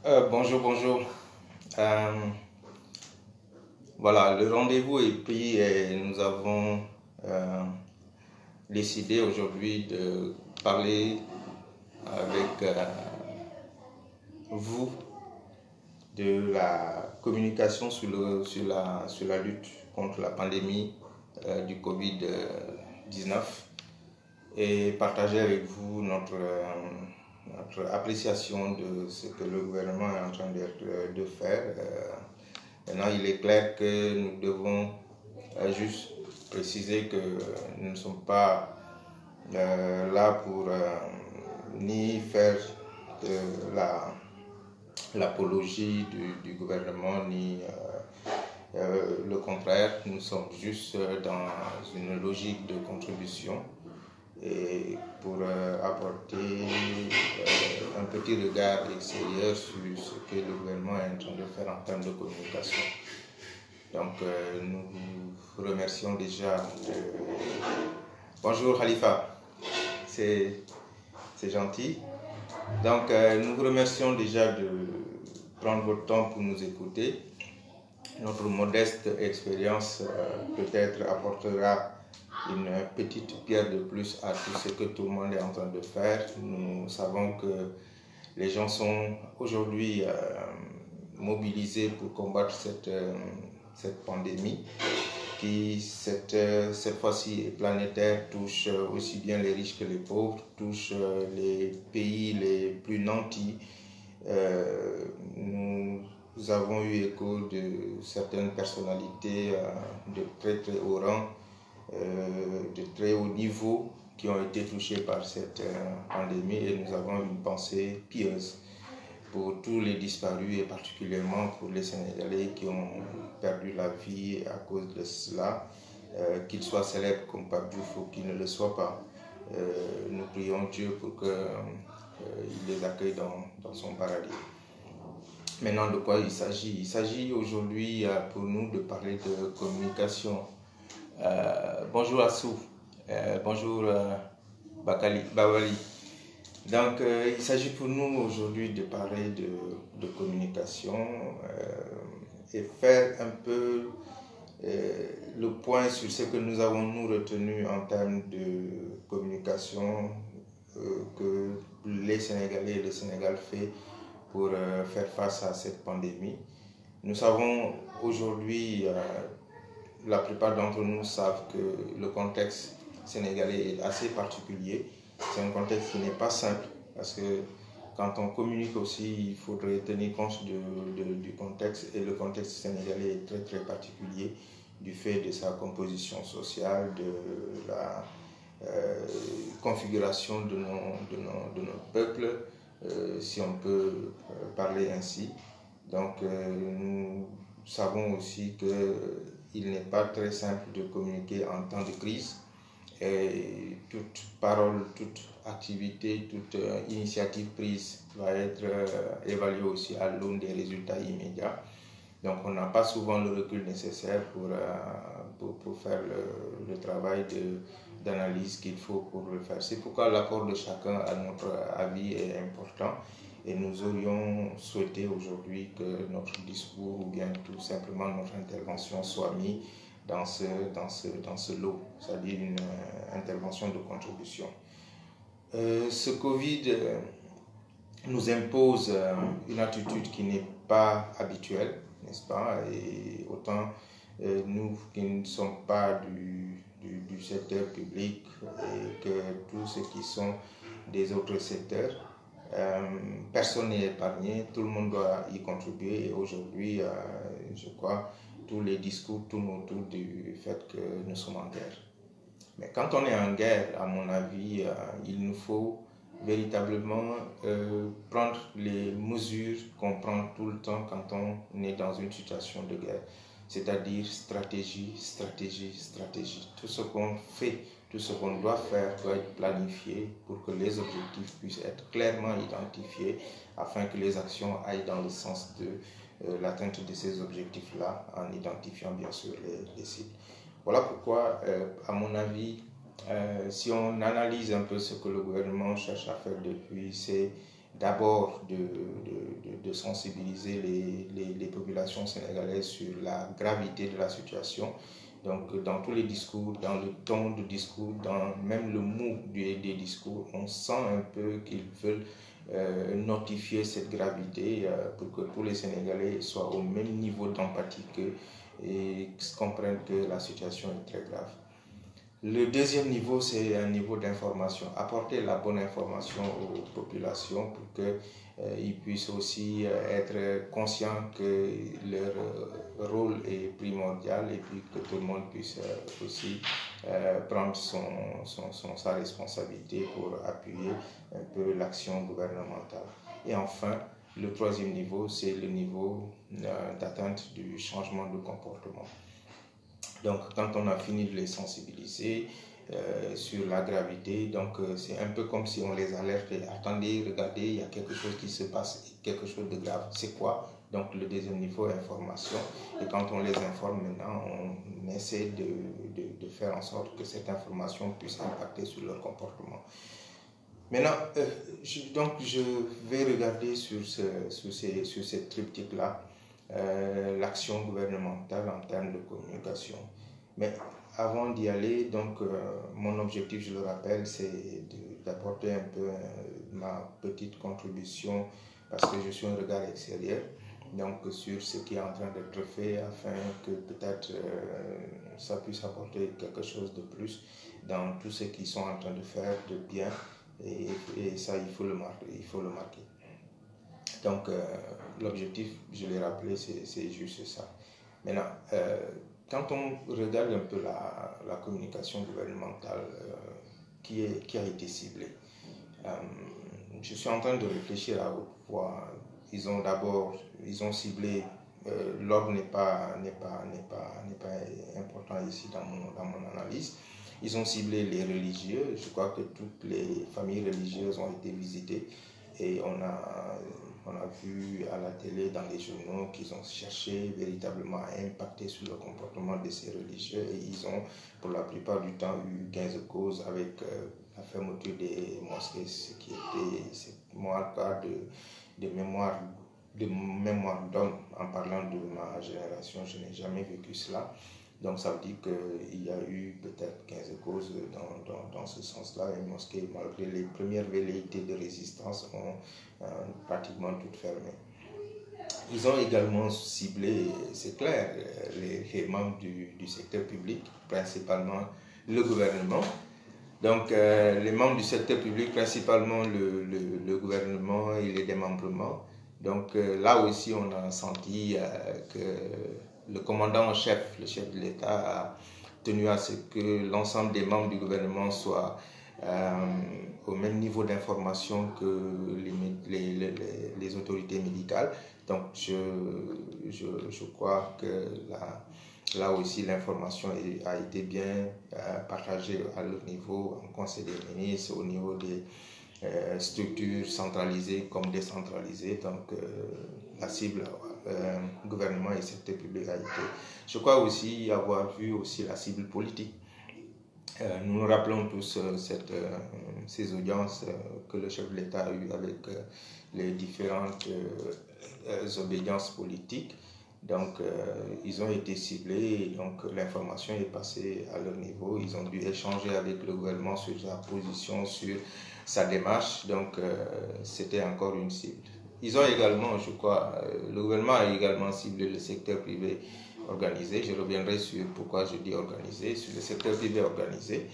Bonjour. Euh, voilà, le rendez-vous est pris et nous avons euh, décidé aujourd'hui de parler avec vous de la communication sur la lutte contre la pandémie du Covid-19 et partager avec vous notre appréciation de ce que le gouvernement est en train de faire. Maintenant, il est clair que nous devons juste préciser que nous ne sommes pas là pour ni faire l'apologie du gouvernement, ni le contraire. Nous sommes juste dans une logique de contribution et pour apporter un petit regard extérieur sur ce que le gouvernement est en train de faire en termes de communication. Donc nous vous remercions déjà. Bonjour Khalifa, c'est gentil. Donc nous vous remercions déjà de prendre votre temps pour nous écouter. Notre modeste expérience peut-être apportera une petite pierre de plus à tout ce que tout le monde est en train de faire. Nous savons que les gens sont aujourd'hui mobilisés pour combattre cette pandémie qui, cette fois-ci, est planétaire, touche aussi bien les riches que les pauvres, touche les pays les plus nantis. Nous avons eu écho de certaines personnalités de très très haut rang, de très haut niveau qui ont été touchés par cette pandémie et nous avons une pensée pieuse pour tous les disparus et particulièrement pour les Sénégalais qui ont perdu la vie à cause de cela, qu'ils soient célèbres comme Pape Diouf ou qu'ils ne le soient pas. Nous prions Dieu pour qu'il les accueille dans son paradis. Maintenant, de quoi il s'agit? Il s'agit aujourd'hui pour nous de parler de communication. Bonjour Assou, bonjour Bawali. Donc, il s'agit pour nous aujourd'hui de parler de communication et faire un peu le point sur ce que nous avons nous retenu en termes de communication que les Sénégalais et le Sénégal fait pour faire face à cette pandémie. Nous savons aujourd'hui, la plupart d'entre nous savent que le contexte sénégalais est assez particulier. C'est un contexte qui n'est pas simple parce que quand on communique aussi, il faudrait tenir compte du contexte et le contexte sénégalais est très très particulier du fait de sa composition sociale, de la configuration de nos peuples, si on peut parler ainsi. Donc nous savons aussi qu'il n'est pas très simple de communiquer en temps de crise et toute parole, toute activité, toute initiative prise va être évaluée aussi à l'aune des résultats immédiats. Donc on n'a pas souvent le recul nécessaire pour faire le travail d'analyse qu'il faut pour le faire. C'est pourquoi l'apport de chacun à notre avis est important et nous aurions souhaité aujourd'hui que notre discours ou bien tout simplement notre intervention soit mis dans ce lot, c'est-à-dire une intervention de contribution. Ce Covid nous impose une attitude qui n'est pas habituelle, n'est-ce pas? Et autant nous qui ne sommes pas du secteur public et que tous ceux qui sont des autres secteurs, personne n'est épargné, tout le monde doit y contribuer et aujourd'hui, je crois, tous les discours tournent autour du fait que nous sommes en guerre. Mais quand on est en guerre, à mon avis, il nous faut véritablement prendre les mesures qu'on prend tout le temps quand on est dans une situation de guerre. C'est-à-dire stratégie. Tout ce qu'on fait, tout ce qu'on doit faire doit être planifié pour que les objectifs puissent être clairement identifiés afin que les actions aillent dans le sens de l'atteinte de ces objectifs-là en identifiant bien sûr les cibles. Voilà pourquoi, à mon avis, si on analyse un peu ce que le gouvernement cherche à faire depuis, c'est d'abord de sensibiliser les populations sénégalaises sur la gravité de la situation. Donc, dans tous les discours, dans le ton de discours, dans même le mot des discours, on sent un peu qu'ils veulent notifier cette gravité pour que tous les Sénégalais soient au même niveau d'empathie qu'eux et comprennent que la situation est très grave. Le deuxième niveau, c'est un niveau d'information. Apporter la bonne information aux populations pour qu'ils puissent aussi être conscients que leur rôle est primordial et puis que tout le monde puisse aussi prendre sa responsabilité pour appuyer un peu l'action gouvernementale. Et enfin, le troisième niveau, c'est le niveau d'atteinte du changement de comportement. Donc, quand on a fini de les sensibiliser sur la gravité, donc c'est un peu comme si on les alertait. Attendez, regardez, il y a quelque chose qui se passe, quelque chose de grave. C'est quoi? Donc, le deuxième niveau, information. Et quand on les informe maintenant, on essaie de faire en sorte que cette information puisse impacter sur leur comportement. Maintenant, je vais regarder sur cette triptyque-là. L'action gouvernementale en termes de communication. Mais avant d'y aller, donc mon objectif, je le rappelle, c'est d'apporter un peu ma petite contribution parce que je suis un regard extérieur, donc sur ce qui est en train d'être fait afin que peut-être ça puisse apporter quelque chose de plus dans tout ce qu'ils sont en train de faire de bien et ça, il faut le marquer. Donc, l'objectif, je l'ai rappelé, c'est juste ça. Maintenant, quand on regarde un peu la communication gouvernementale qui a été ciblée, je suis en train de réfléchir à haute voix. Ils ont ciblé, l'ordre n'est pas important ici dans mon analyse. Ils ont ciblé les religieux. Je crois que toutes les familles religieuses ont été visitées et on a vu à la télé, dans les journaux, qu'ils ont cherché véritablement à impacter sur le comportement de ces religieux et ils ont, pour la plupart du temps, eu gain de cause avec la fermeture des mosquées, ce qui était moi le cas de mémoire d'homme. En parlant de ma génération, je n'ai jamais vécu cela. Donc ça veut dire qu'il y a eu peut-être 15 causes dans ce sens-là. Les mosquées, malgré les premières velléités de résistance, ont pratiquement toutes fermé. Ils ont également ciblé, c'est clair, les membres du secteur public, principalement le gouvernement. Donc les membres du secteur public, principalement le gouvernement et les démembrements. Donc là aussi, on a senti que le commandant en chef, le chef de l'État, a tenu à ce que l'ensemble des membres du gouvernement soient au même niveau d'information que les autorités médicales. Donc je crois que là aussi l'information a été bien partagée à leur niveau, en Conseil des ministres, au niveau des structures centralisées comme décentralisées. Donc la cible gouvernement et secteur public a été. Je crois aussi avoir vu aussi la cible politique. Nous nous rappelons tous ces audiences que le chef de l'État a eues avec les différentes obédiences politiques. Donc, ils ont été ciblés et donc l'information est passée à leur niveau. Ils ont dû échanger avec le gouvernement sur sa position, sur sa démarche. Donc, c'était encore une cible. Ils ont également, je crois, le gouvernement a également ciblé le secteur privé organisé. Je reviendrai sur pourquoi je dis organisé, sur le secteur privé organisé.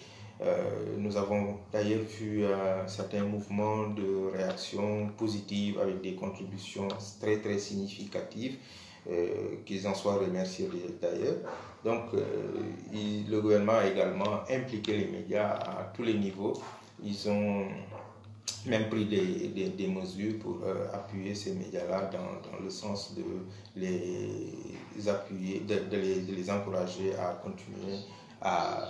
Nous avons d'ailleurs vu certains mouvements de réaction positive avec des contributions très très significatives, qu'ils en soient remerciés d'ailleurs. Donc le gouvernement a également impliqué les médias à tous les niveaux. Ils ont même pris des mesures pour appuyer ces médias-là dans le sens de les appuyer, de les encourager à continuer à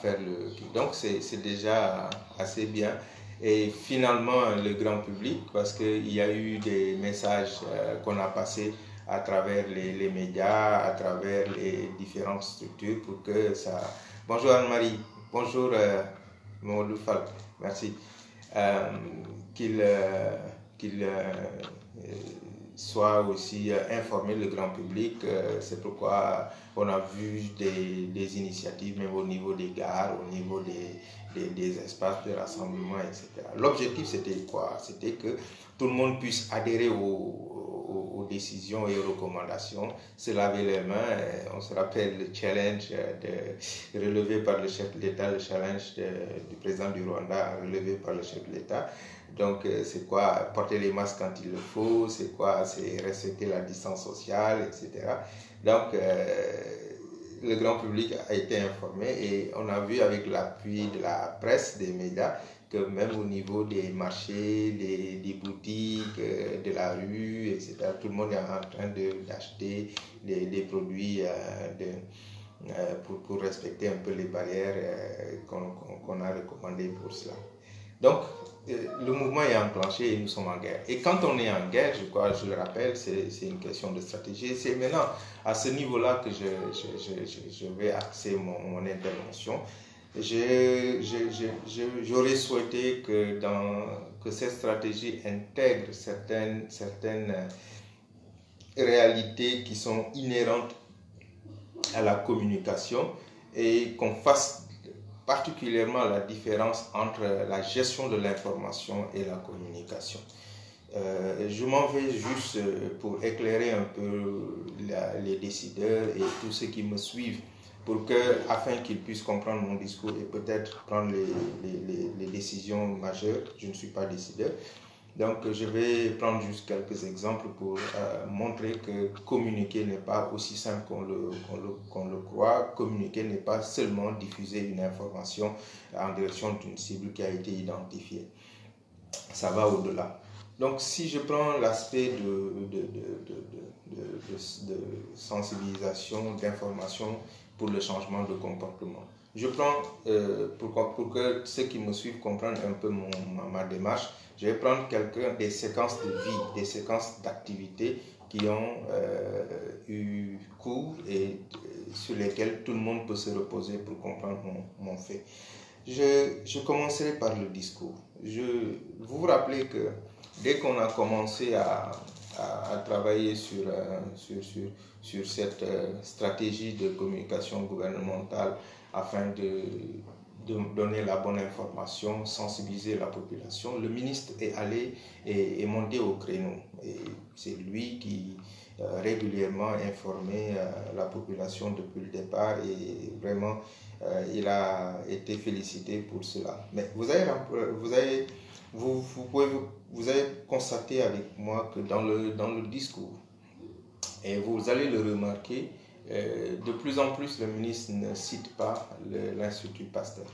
faire le truc. Donc c'est déjà assez bien. Et finalement, le grand public, parce qu'il y a eu des messages qu'on a passés à travers les médias, à travers les différentes structures pour que ça... Bonjour Anne-Marie, bonjour Mamadou Fall, merci. qu'il soit aussi informé le grand public. C'est pourquoi on a vu des initiatives même au niveau des gares, au niveau des espaces de rassemblement, etc. L'objectif, c'était quoi? C'était que tout le monde puisse adhérer aux décisions et aux recommandations, se laver les mains. On se rappelle le challenge relevé par le chef de l'État, le challenge du président du Rwanda relevé par le chef de l'État. Donc, c'est quoi porter les masques quand il le faut, c'est quoi, c'est respecter la distance sociale, etc. Donc, le grand public a été informé et on a vu avec l'appui de la presse, des médias, que même au niveau des marchés, des boutiques, de la rue, etc., tout le monde est en train d'acheter des produits pour respecter un peu les barrières qu'on a recommandées pour cela. Donc, le mouvement est enclenché et nous sommes en guerre. Et quand on est en guerre, je le rappelle, c'est une question de stratégie. C'est maintenant à ce niveau-là que je vais axer mon intervention. J'aurais souhaité que cette stratégie intègre certaines réalités qui sont inhérentes à la communication et qu'on fasse particulièrement la différence entre la gestion de l'information et la communication. Je m'en vais juste pour éclairer un peu les décideurs et tous ceux qui me suivent afin qu'ils puissent comprendre mon discours et peut-être prendre les décisions majeures. Je ne suis pas décideur. Donc, je vais prendre juste quelques exemples pour montrer que communiquer n'est pas aussi simple qu'on le croit. Communiquer n'est pas seulement diffuser une information en direction d'une cible qui a été identifiée. Ça va au-delà. Donc, si je prends l'aspect de sensibilisation, d'information pour le changement de comportement, je prends, pour que ceux qui me suivent comprennent un peu ma démarche, je vais prendre des séquences de vie, des séquences d'activités qui ont eu cours et sur lesquelles tout le monde peut se reposer pour comprendre mon fait. Je commencerai par le discours. Vous vous rappelez que dès qu'on a commencé à travailler sur cette stratégie de communication gouvernementale afin de donner la bonne information, sensibiliser la population, le ministre est allé et monté au créneau. Et c'est lui qui régulièrement informait la population depuis le départ et vraiment il a été félicité pour cela. Mais vous avez constaté avec moi que dans le discours, et vous allez le remarquer, de plus en plus le ministre ne cite pas l'Institut Pasteur.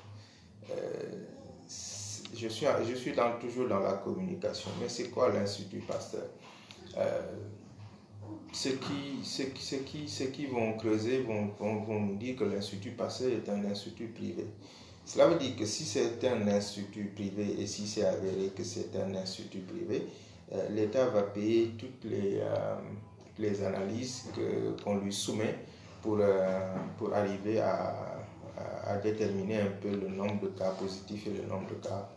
Je suis toujours dans la communication, mais c'est quoi l'Institut Pasteur? Ceux qui vont creuser vont nous dire que l'Institut Pasteur est un institut privé. Cela veut dire que si c'est un institut privé et si c'est avéré que c'est un institut privé, l'État va payer toutes les analyses qu'on lui soumet pour arriver à déterminer un peu le nombre de cas positifs et le nombre de cas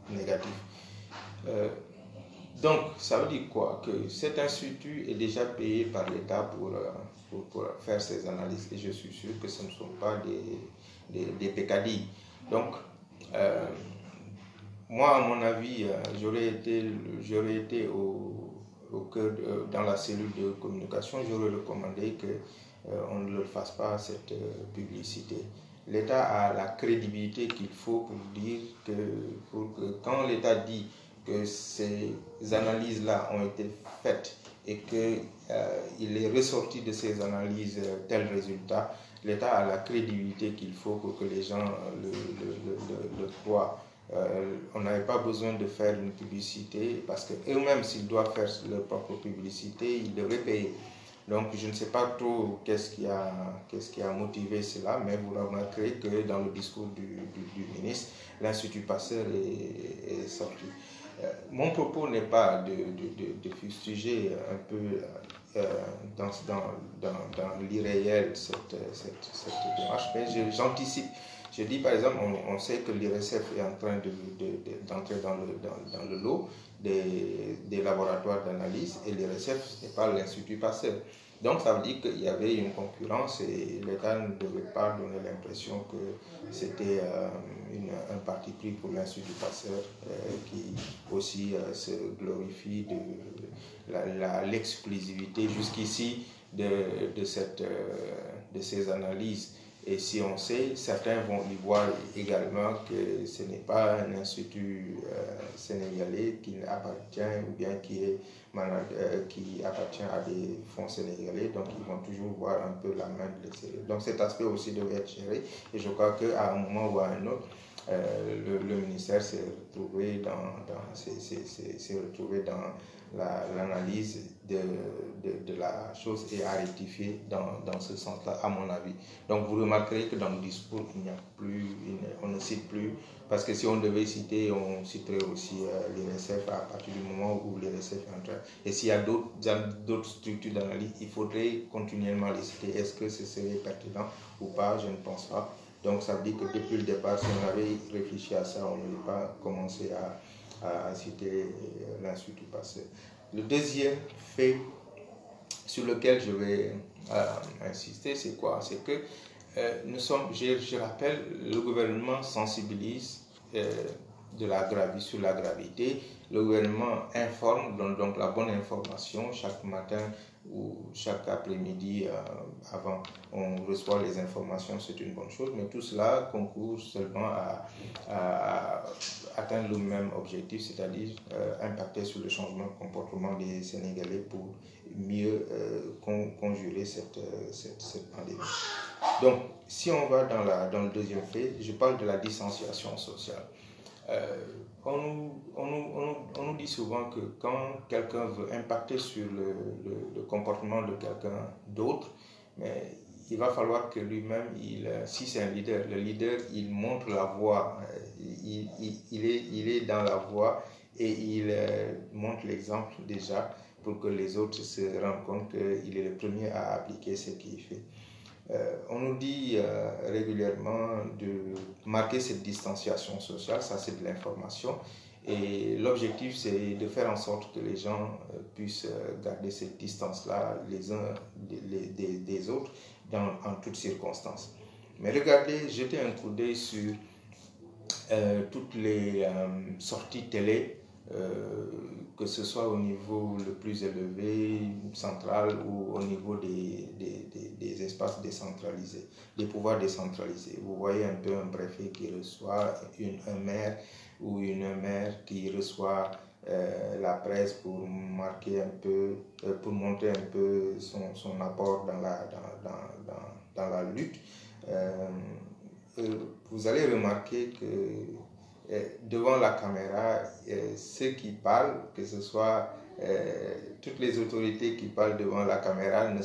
négatifs. Donc, ça veut dire quoi? Que cet institut est déjà payé par l'État pour faire ces analyses. Et je suis sûr que ce ne sont pas des pécadilles. Donc, moi, à mon avis, j'aurais été au cœur dans la cellule de communication, j'aurais recommandé qu'on ne leur fasse pas cette publicité. L'État a la crédibilité qu'il faut pour dire que quand l'État dit que ces analyses-là ont été faites et qu'il est ressorti de ces analyses tel résultat, l'État a la crédibilité qu'il faut pour que les gens le croient. On n'avait pas besoin de faire une publicité parce qu'eux-mêmes, s'ils doivent faire leur propre publicité, ils devraient payer. Donc, je ne sais pas trop qu'est-ce qui a motivé cela, mais vous remarquerez que dans le discours du ministre, l'Institut Pasteur est sorti. Mon propos n'est pas de fustiger un peu dans l'irréel cette démarche, mais j'anticipe. Je dis par exemple, on sait que l'IRSF est en train d'entrer dans le lot des laboratoires d'analyse et l'IRSF, ce n'est pas l'Institut Pasteur. Donc ça veut dire qu'il y avait une concurrence et l'État ne devait pas donner l'impression que c'était un parti pris pour l'Institut Pasteur qui aussi se glorifie de l'exclusivité jusqu'ici de ces analyses. Et si on sait, certains vont y voir également que ce n'est pas un institut sénégalais qui appartient ou bien qui appartient à des fonds sénégalais, donc ils vont toujours voir un peu la main de l'extérieur. Donc cet aspect aussi devait être géré et je crois qu'à un moment ou à un autre, le ministère s'est retrouvé dans l'analyse de la chose et a rectifié dans ce sens-là, à mon avis. Donc vous remarquerez que dans le discours, on ne cite plus, parce que si on devait citer, on citerait aussi l'IRSF à partir du moment où l'IRSF est en train. Et s'il y a d'autres structures d'analyse, il faudrait continuellement les citer. Est-ce que ce serait pertinent ou pas? Je ne pense pas. Donc ça veut dire que depuis le départ, si on avait réfléchi à ça, on n'aurait pas commencé à citer l'Institut Pasteur. Le deuxième fait sur lequel je vais insister, c'est quoi? C'est que je rappelle, le gouvernement sensibilise sur la gravité. Le gouvernement informe, donne donc la bonne information chaque matin ou chaque après-midi avant. On reçoit les informations, c'est une bonne chose, mais tout cela concourt seulement à atteindre le même objectif, c'est-à-dire impacter sur le changement de comportement des Sénégalais pour mieux conjurer cette pandémie. Donc, si on va dans le deuxième fait, je parle de la distanciation sociale. On nous dit souvent que quand quelqu'un veut impacter sur le comportement de quelqu'un d'autre, mais il va falloir que lui-même, si c'est un leader, le leader, il montre la voie, il est dans la voie et il montre l'exemple déjà pour que les autres se rendent compte qu'il est le premier à appliquer ce qu'il fait. On nous dit régulièrement de marquer cette distanciation sociale, ça c'est de l'information, et l'objectif c'est de faire en sorte que les gens puissent garder cette distance-là les uns des autres en toutes circonstances. Mais regardez, jetez un coup d'œil sur toutes les sorties télé, que ce soit au niveau le plus élevé, central, ou au niveau des espaces décentralisés, des pouvoirs décentralisés. Vous voyez un peu un préfet qui reçoit un maire ou une maire qui reçoit la presse pour marquer un peu, pour montrer un peu son apport dans la lutte. Vous allez remarquer que devant la caméra, ceux qui parlent, que ce soit toutes les autorités qui parlent devant la caméra, ne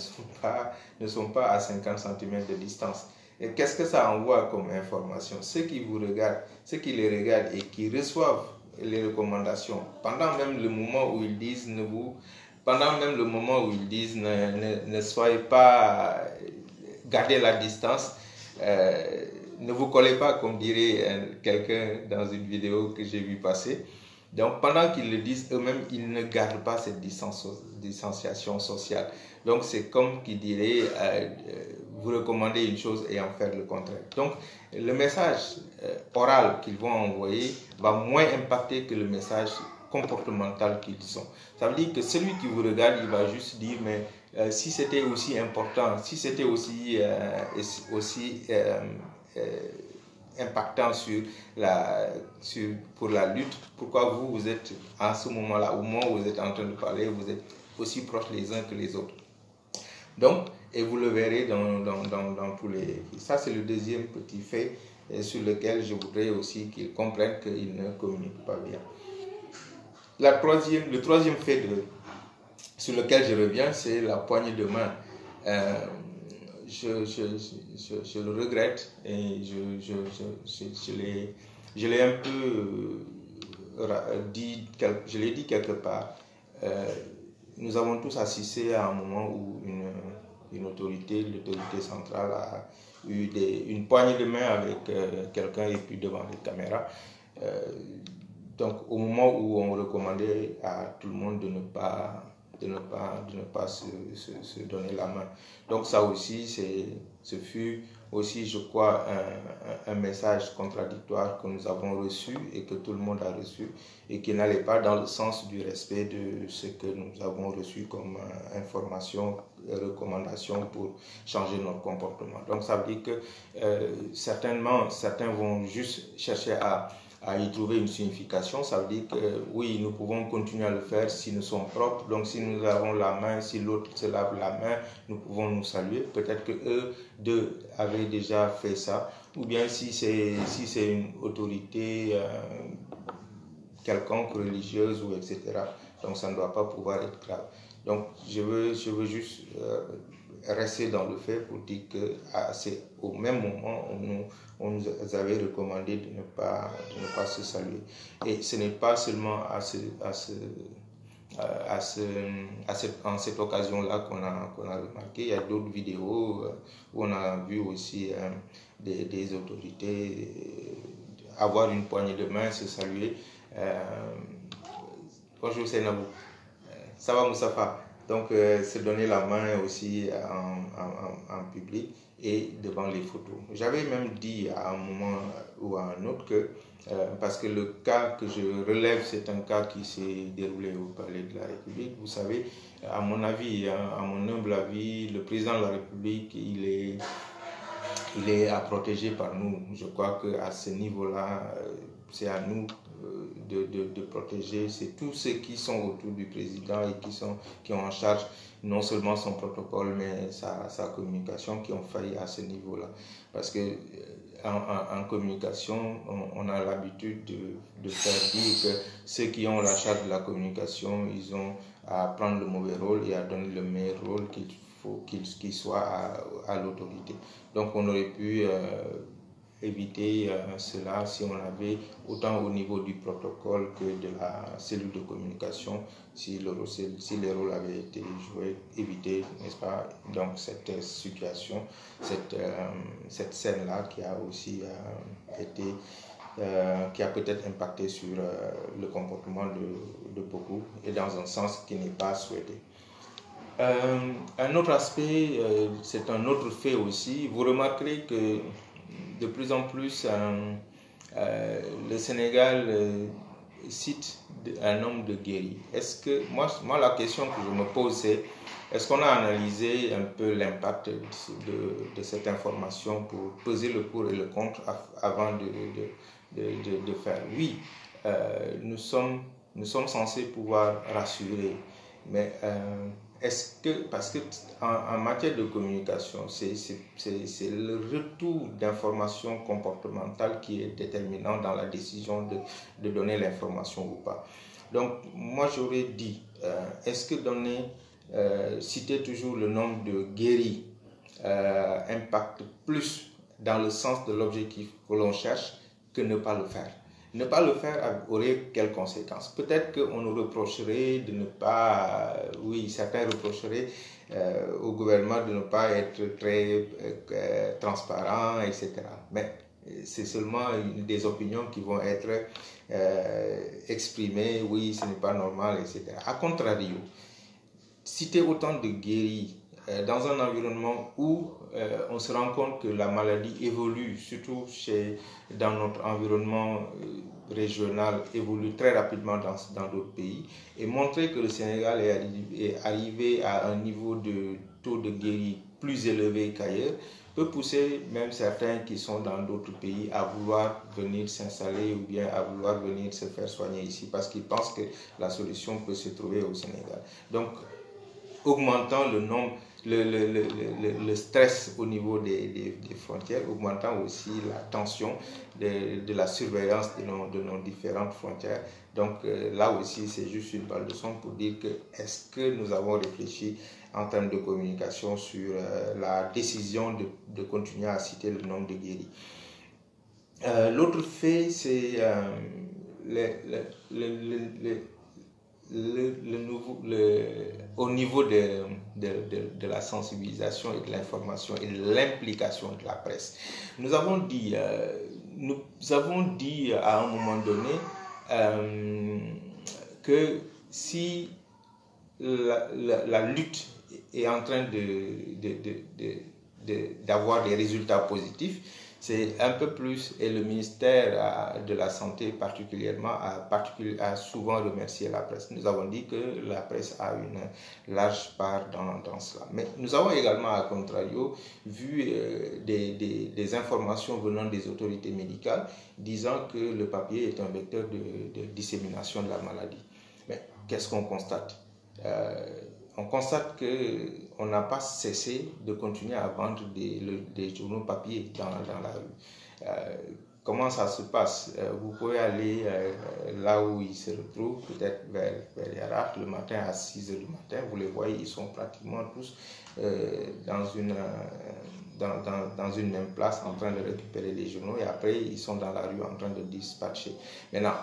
sont pas à 50 cm de distance. Et qu'est-ce que ça envoie comme information? Ceux qui vous regardent, ceux qui les regardent et qui reçoivent les recommandations, pendant même le moment où ils disent ne soyez pas, gardez la distance, ne vous collez pas, comme dirait quelqu'un dans une vidéo que j'ai vu passer. Donc pendant qu'ils le disent, eux-mêmes, ils ne gardent pas cette distanciation sociale. Donc c'est comme qui dirait vous recommander une chose et en faire le contraire. Donc le message oral qu'ils vont envoyer va moins impacter que le message comportemental qu'ils ont. Ça veut dire que celui qui vous regarde, il va juste dire mais si c'était aussi important, si c'était aussi impactant pour la lutte, pourquoi vous êtes à ce moment-là, au moment où vous êtes en train de parler, vous êtes aussi proches les uns que les autres. Donc, et vous le verrez dans tous les... Ça, c'est le deuxième petit fait sur lequel je voudrais aussi qu'ils comprennent qu'ils ne communiquent pas bien. Le troisième fait sur lequel je reviens, c'est la poignée de main. Je le regrette et je l'ai un peu dit, je l'ai dit quelque part. Nous avons tous assisté à un moment où une autorité, l'autorité centrale a eu une poignée de main avec quelqu'un et puis devant les caméras. Donc au moment où on recommandait à tout le monde de ne pas se donner la main. Donc ça aussi, ce fut aussi, je crois, un message contradictoire que nous avons reçu et que tout le monde a reçu et qui n'allait pas dans le sens du respect de ce que nous avons reçu comme information et recommandation pour changer notre comportement. Donc ça veut dire que certains vont juste chercher à y trouver une signification. Ça veut dire que oui, nous pouvons continuer à le faire si nous sommes propres. Donc si nous avons la main, si l'autre se lave la main, nous pouvons nous saluer. Peut-être que eux deux avaient déjà fait ça. Ou bien si c'est une autorité quelconque, religieuse ou etc. Donc ça ne doit pas pouvoir être grave. Donc je veux juste rester dans le fait pour dire que c'est au même moment on nous avait recommandé de ne pas se saluer. Et ce n'est pas seulement en cette occasion-là qu'on a remarqué. Il y a d'autres vidéos où on a vu aussi des autorités avoir une poignée de main, se saluer. Bonjour Seynabou, ça va Moussafa? Donc se donner la main aussi en public et devant les photos. J'avais même dit à un moment ou à un autre que, parce que le cas que je relève, c'est un cas qui s'est déroulé au Palais de la République. Vous savez, à mon avis, à mon humble avis, le président de la République, il est à protéger par nous. Je crois qu'à ce niveau-là, c'est à nous de protéger. C'est tous ceux qui sont autour du président et qui ont en charge non seulement son protocole, mais sa communication, qui ont failli à ce niveau-là. Parce que en communication, on a l'habitude de faire dire que ceux qui ont la charge de la communication, ils ont à prendre le mauvais rôle et à donner le meilleur rôle qu'il soit à l'autorité. Donc on aurait pu éviter cela si on avait, autant au niveau du protocole que de la cellule de communication, si les rôles avaient été joués, éviter, n'est-ce pas, donc cette situation, cette scène-là qui a aussi qui a peut-être impacté sur le comportement de beaucoup et dans un sens qui n'est pas souhaité. Un autre aspect, c'est un autre fait aussi. Vous remarquerez que de plus en plus, le Sénégal cite un homme de guéri. Est-ce que, moi, la question que je me pose, c'est est-ce qu'on a analysé un peu l'impact de cette information pour peser le pour et le contre avant de faire? Oui, nous sommes censés pouvoir rassurer, mais est-ce que, parce que en matière de communication, c'est le retour d'informations comportementales qui est déterminant dans la décision de donner l'information ou pas. Donc, moi j'aurais dit, est-ce que citer toujours le nombre de guéris impacte plus dans le sens de l'objectif que l'on cherche que ne pas le faire? Ne pas le faire aurait quelles conséquences? Peut-être qu'on nous reprocherait de ne pas, oui, certains reprocheraient au gouvernement de ne pas être très transparent, etc. Mais c'est seulement des opinions qui vont être exprimées, oui, ce n'est pas normal, etc. A contrario, citer autant de guéris dans un environnement où on se rend compte que la maladie évolue, surtout dans notre environnement régional, évolue très rapidement dans d'autres pays, et montrer que le Sénégal est arrivé à un niveau de taux de guéris plus élevé qu'ailleurs, peut pousser même certains qui sont dans d'autres pays à vouloir venir s'installer ou bien à vouloir venir se faire soigner ici parce qu'ils pensent que la solution peut se trouver au Sénégal. Donc, augmentant le nombre, le stress au niveau des frontières, augmentant aussi la tension de la surveillance de nos différentes frontières. Donc là aussi, c'est juste une balle de son pour dire que est-ce que nous avons réfléchi en termes de communication sur la décision de continuer à citer le nombre de guéris. L'autre fait, c'est au niveau de la sensibilisation et de l'information et de l'implication de la presse. Nous avons dit à un moment donné que si la lutte est en train d'avoir des résultats positifs, c'est un peu plus, et le ministère de la Santé particulièrement a souvent remercié la presse. Nous avons dit que la presse a une large part dans cela. Mais nous avons également, à contrario, vu des informations venant des autorités médicales disant que le papier est un vecteur de dissémination de la maladie. Mais qu'est-ce qu'on constate ? On constate qu'on n'a pas cessé de continuer à vendre des journaux papier dans la rue. Comment ça se passe? Vous pouvez aller là où ils se retrouvent, peut-être vers Yarak, le matin à 6 h du matin. Vous les voyez, ils sont pratiquement tous dans une même place en train de récupérer les journaux et après ils sont dans la rue en train de dispatcher. Maintenant,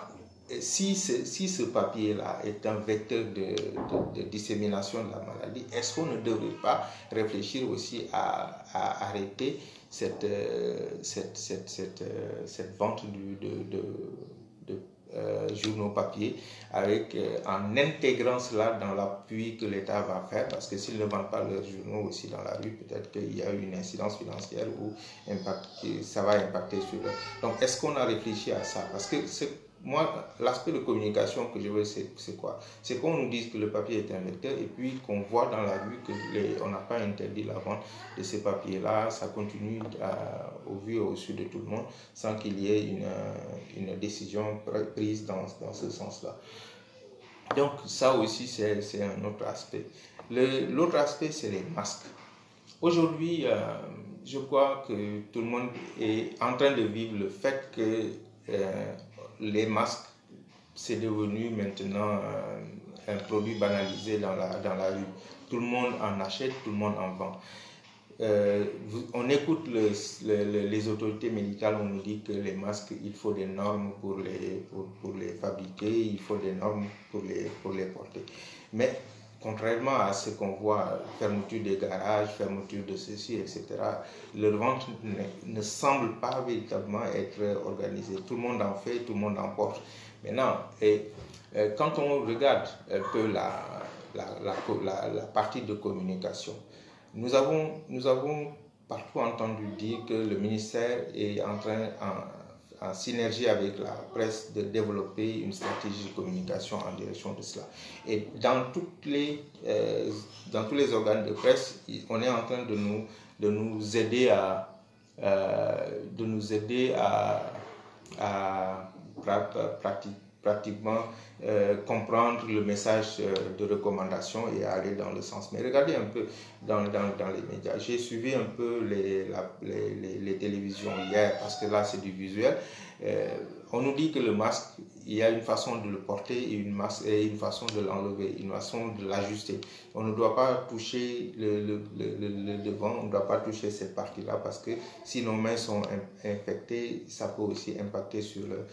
si ce papier-là est un vecteur de dissémination de la maladie, est-ce qu'on ne devrait pas réfléchir aussi à arrêter cette vente de journaux papier en intégrant cela dans l'appui que l'État va faire, parce que s'ils ne vendent pas leurs journaux aussi dans la rue, peut-être qu'il y a une incidence financière ou ça va impacter sur eux. Donc est-ce qu'on a réfléchi à ça? Parce que moi, l'aspect de communication que je veux, c'est quoi? C'est qu'on nous dise que le papier est un vecteur et puis qu'on voit dans la rue qu'on n'a pas interdit la vente de ces papiers-là. Ça continue au vu et au su de tout le monde sans qu'il y ait une décision prise dans ce sens-là. Donc ça aussi, c'est un autre aspect. L'autre aspect, c'est les masques. Aujourd'hui, je crois que tout le monde est en train de vivre le fait que les masques, c'est devenu maintenant un produit banalisé dans la rue. Tout le monde en achète, tout le monde en vend. On écoute les autorités médicales, on nous dit que les masques, il faut des normes pour les fabriquer, il faut des normes pour les porter. Mais contrairement à ce qu'on voit, fermeture des garages, fermeture de ceci, etc., leur vente ne semble pas véritablement être organisée. Tout le monde en fait, tout le monde en porte. Maintenant, quand on regarde un peu la partie de communication, nous avons partout entendu dire que le ministère est en train, en synergie avec la presse, de développer une stratégie de communication en direction de cela. Et dans tous les organes de presse, on est en train de nous aider à pratiquement comprendre le message de recommandation et aller dans le sens. Mais regardez un peu dans les médias. J'ai suivi un peu les télévisions hier parce que là c'est du visuel. On nous dit que le masque, il y a une façon de le porter et une façon de l'enlever, une façon de l'ajuster. On ne doit pas toucher le devant, on ne doit pas toucher cette partie-là parce que si nos mains sont infectées, ça peut aussi impacter sur le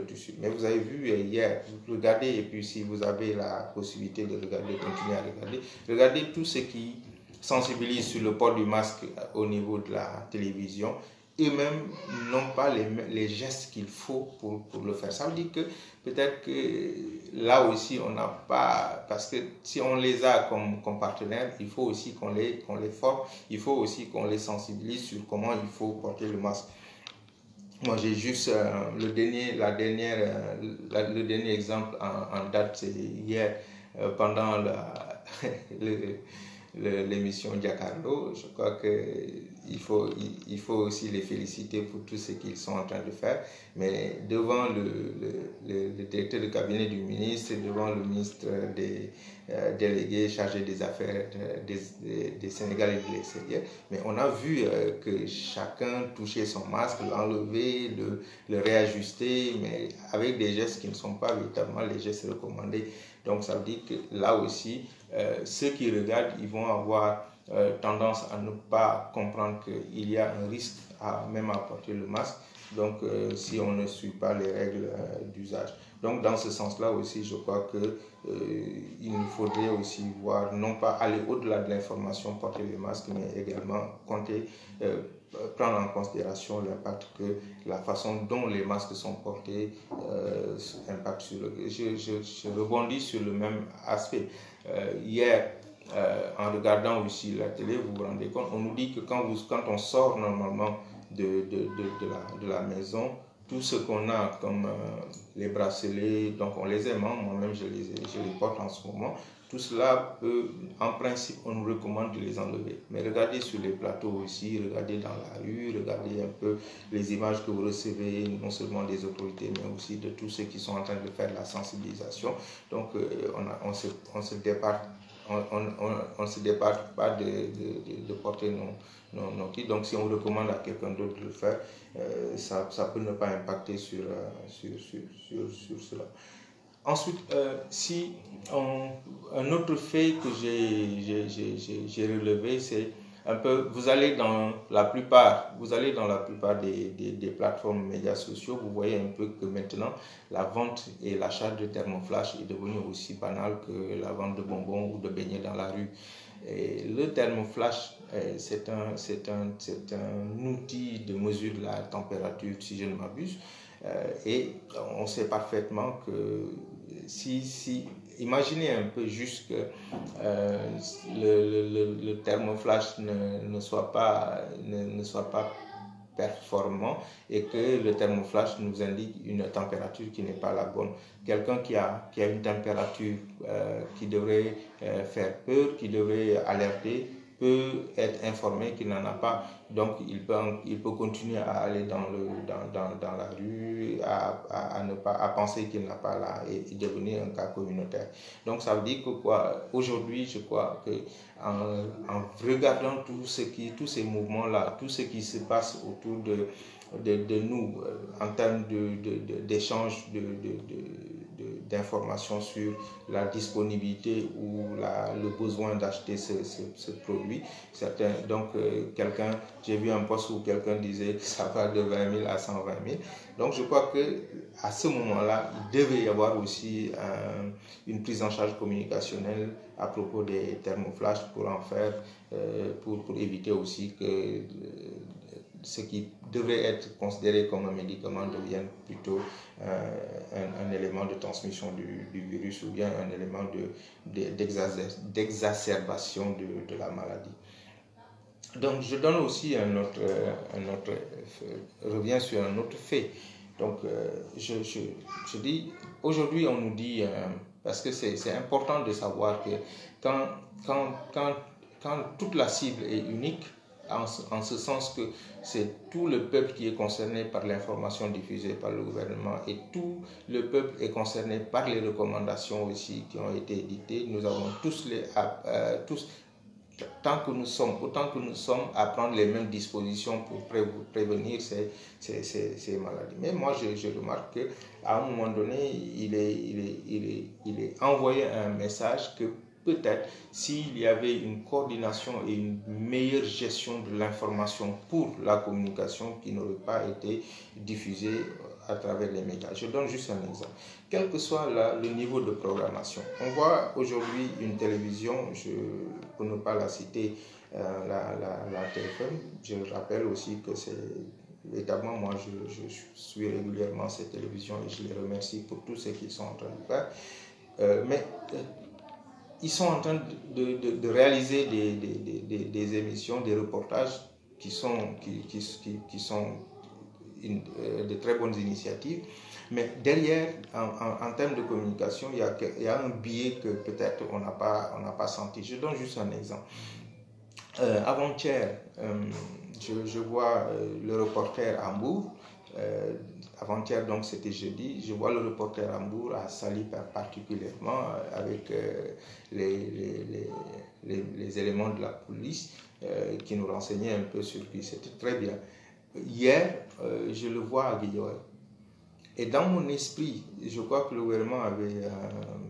tissu. Mais vous avez vu hier, regardez, et puis si vous avez la possibilité de regarder, continuez à regarder, regardez tout ce qui sensibilise sur le port du masque au niveau de la télévision. Eux-mêmes n'ont pas les gestes qu'il faut pour le faire. Ça veut dire que peut-être que là aussi on n'a pas, parce que si on les a comme partenaires, il faut aussi qu'on les forme, il faut aussi qu'on les sensibilise sur comment il faut porter le masque. Moi j'ai juste le dernier exemple en date, c'est hier pendant l'émission Giancarlo. Je crois qu'il faut aussi les féliciter pour tout ce qu'ils sont en train de faire, mais devant le directeur de cabinet du ministre, devant le ministre des délégués chargé des affaires des Sénégalais et de l'extérieur, mais on a vu que chacun touchait son masque, l'enlever, le réajuster, mais avec des gestes qui ne sont pas véritablement les gestes recommandés. Donc ça veut dire que là aussi, ceux qui regardent, ils vont avoir tendance à ne pas comprendre qu'il y a un risque à même à porter le masque. Donc, si on ne suit pas les règles d'usage. Donc, dans ce sens-là aussi, je crois qu'il nous faudrait aussi voir, non pas aller au-delà de l'information, porter le masque, mais également prendre en considération l'impact que la façon dont les masques sont portés impacte sur le... Je rebondis sur le même aspect. Hier, en regardant aussi la télé, vous vous rendez compte, on nous dit que quand on sort normalement de la maison, tout ce qu'on a comme les bracelets, donc on les aime, moi-même je les porte en ce moment, tout cela peut, en principe, on nous recommande de les enlever. Mais regardez sur les plateaux aussi, regardez dans la rue, regardez un peu les images que vous recevez, non seulement des autorités, mais aussi de tous ceux qui sont en train de faire la sensibilisation. Donc on se départ. On ne se départent pas de porter nos kits. Donc, si on recommande à quelqu'un d'autre de le faire, ça peut ne pas impacter sur cela. Ensuite, si un autre fait que j'ai relevé, c'est un peu, vous allez dans la plupart des plateformes médias sociaux, vous voyez un peu que maintenant, la vente et l'achat de thermoflash est devenu aussi banal que la vente de bonbons ou de beignets dans la rue. Et le thermoflash, c'est un outil de mesure de la température, si je ne m'abuse. Et on sait parfaitement que imaginez un peu juste que le thermoflash ne soit pas performant et que le thermoflash nous indique une température qui n'est pas la bonne. Quelqu'un qui a une température qui devrait faire peur, qui devrait alerter, peut être informé qu'il n'en a pas. Donc, il peut continuer à aller dans la rue, à penser qu'il n'a pas là et devenir un cas communautaire. Donc, ça veut dire que aujourd'hui, je crois que en regardant tous ces mouvements-là, tout ce qui se passe autour de nous en termes d'échange d'informations sur la disponibilité ou le besoin d'acheter ce produit. Donc, j'ai vu un post où quelqu'un disait que ça va de 20 000 à 120 000. Donc, je crois qu'à ce moment-là, il devait y avoir aussi une prise en charge communicationnelle à propos des thermoflash pour éviter aussi que ce qui devrait être considéré comme un médicament devienne plutôt un élément de transmission du virus ou bien un élément d'exacerbation de la maladie. Donc, je donne aussi reviens sur un autre fait. Donc, je dis, aujourd'hui, on nous dit, parce que c'est important de savoir que quand toute la cible est unique, en ce sens que c'est tout le peuple qui est concerné par l'information diffusée par le gouvernement et tout le peuple est concerné par les recommandations aussi qui ont été éditées. Nous avons tous autant que nous sommes à prendre les mêmes dispositions pour prévenir ces maladies. Mais moi, je remarque qu'à un moment donné, il est envoyé un message que peut-être s'il y avait une coordination et une meilleure gestion de l'information pour la communication qui n'aurait pas été diffusée à travers les médias. Je donne juste un exemple. Quel que soit le niveau de programmation, on voit aujourd'hui une télévision, pour ne pas la citer, la TFM, je rappelle aussi que c'est évidemment, moi je suis régulièrement cette télévision et je les remercie pour tout ce qu'ils sont en train de faire. Mais ils sont en train de réaliser des émissions, des reportages qui sont de très bonnes initiatives. Mais derrière, en termes de communication, il y a un biais que peut-être on n'a pas senti. Je donne juste un exemple. Avant-hier, je vois le reporter à Hambourg. Avant-hier, donc c'était jeudi, je vois le reporter à Hambourg à Sali particulièrement avec les éléments de la police qui nous renseignaient un peu sur lui. C'était très bien. Hier, je le vois à Guillaume. Et dans mon esprit, je crois que le gouvernement avait,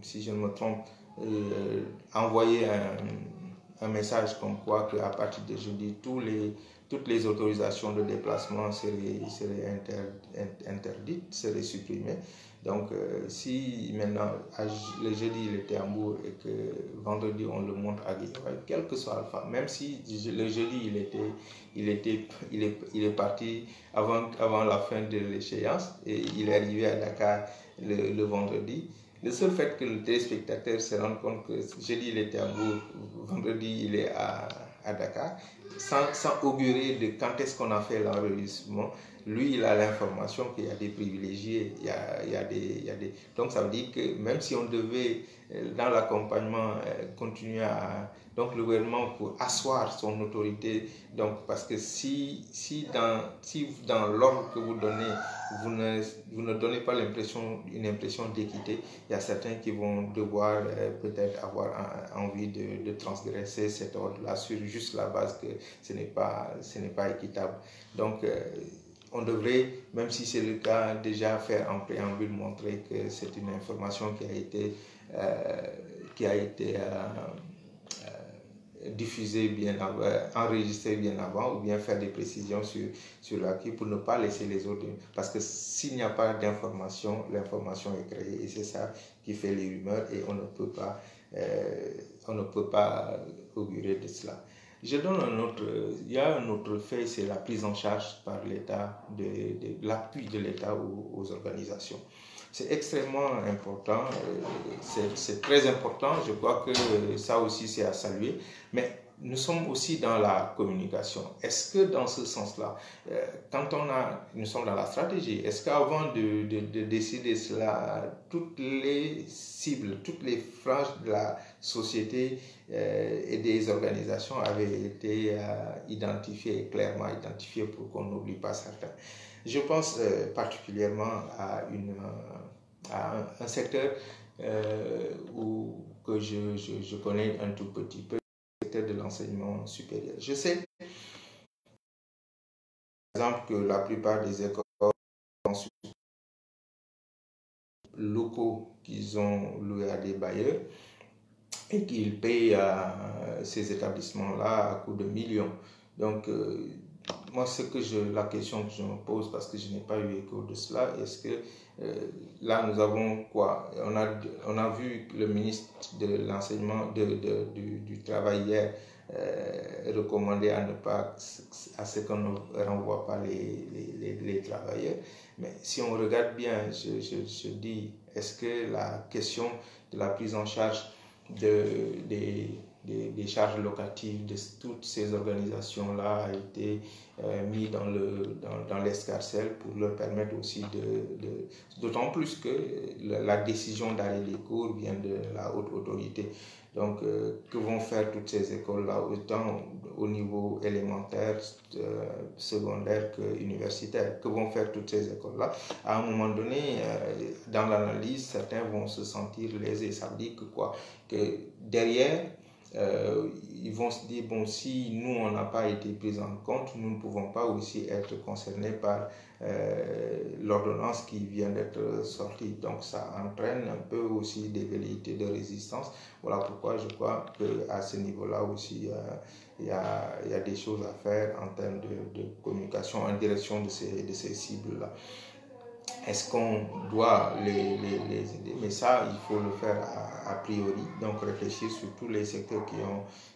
si je ne me trompe, envoyé un message comme quoi qu'à partir de jeudi, toutes les autorisations de déplacement seraient interdites, seraient supprimées. Donc, si maintenant le jeudi il était à Mbour et que vendredi on le montre à Guédiawaye, quel que soit Alpha, même si le jeudi il est parti avant la fin de l'échéance et il est arrivé à Dakar le vendredi, le seul fait que le téléspectateur se rende compte que jeudi il était à Mbour, vendredi il est à Dakar, sans augurer de quand est-ce qu'on a fait l'enregistrement, lui il a l'information qu'il y a des privilégiés, il y a des... Donc ça veut dire que même si on devait dans l'accompagnement continuer à... Donc le gouvernement pour asseoir son autorité, donc parce que si dans l'ordre que vous donnez, vous ne donnez pas une impression d'équité, il y a certains qui vont devoir peut-être avoir envie de transgresser cet ordre-là sur juste la base que ce n'est pas équitable. Donc on devrait, même si c'est le cas, déjà faire en préambule montrer que c'est une information qui a été diffuser bien avant, enregistrer bien avant, ou bien faire des précisions sur l'acquis pour ne pas laisser les autres. Parce que s'il n'y a pas d'information, l'information est créée et c'est ça qui fait les rumeurs et on ne peut pas augurer de cela. Je donne il y a un autre fait, c'est la prise en charge par l'État, l'appui de l'État aux organisations. C'est extrêmement important, c'est très important, je crois que ça aussi c'est à saluer, mais nous sommes aussi dans la communication. Est-ce que dans ce sens-là, nous sommes dans la stratégie, est-ce qu'avant de décider cela, toutes les cibles, toutes les franges de la société et des organisations avaient été identifiées, clairement identifiées pour qu'on n'oublie pas certains? Je pense particulièrement à un secteur que je connais un tout petit peu, le secteur de l'enseignement supérieur. Je sais, par exemple, que la plupart des écoles locaux qu'ils ont loués à des bailleurs et qu'ils payent ces établissements-là à coût de millions. Donc, moi, la question que je me pose, parce que je n'ai pas eu écho de cela, est-ce que là, nous avons quoi? On a vu le ministre de l'enseignement, du travail hier, recommander à ce qu'on ne renvoie pas les travailleurs. Mais si on regarde bien, je dis, est-ce que la question de la prise en charge des charges locatives de toutes ces organisations-là a été mis dans l'escarcelle pour leur permettre aussi d'autant plus que la décision d'arrêt des cours vient de la haute autorité. Donc, que vont faire toutes ces écoles-là, autant au niveau élémentaire, secondaire que universitaire? Que vont faire toutes ces écoles-là? À un moment donné, dans l'analyse, certains vont se sentir lésés. Ça veut dire que quoi? Que derrière, ils vont se dire, bon, si nous, on n'a pas été pris en compte, nous ne pouvons pas aussi être concernés par l'ordonnance qui vient d'être sortie. Donc, ça entraîne un peu aussi des velléités de résistance. Voilà pourquoi je crois qu'à ce niveau-là aussi, il y a des choses à faire en termes de communication en direction de ces cibles-là. Est-ce qu'on doit les aider? Mais ça, il faut le faire a priori, donc réfléchir sur tous les secteurs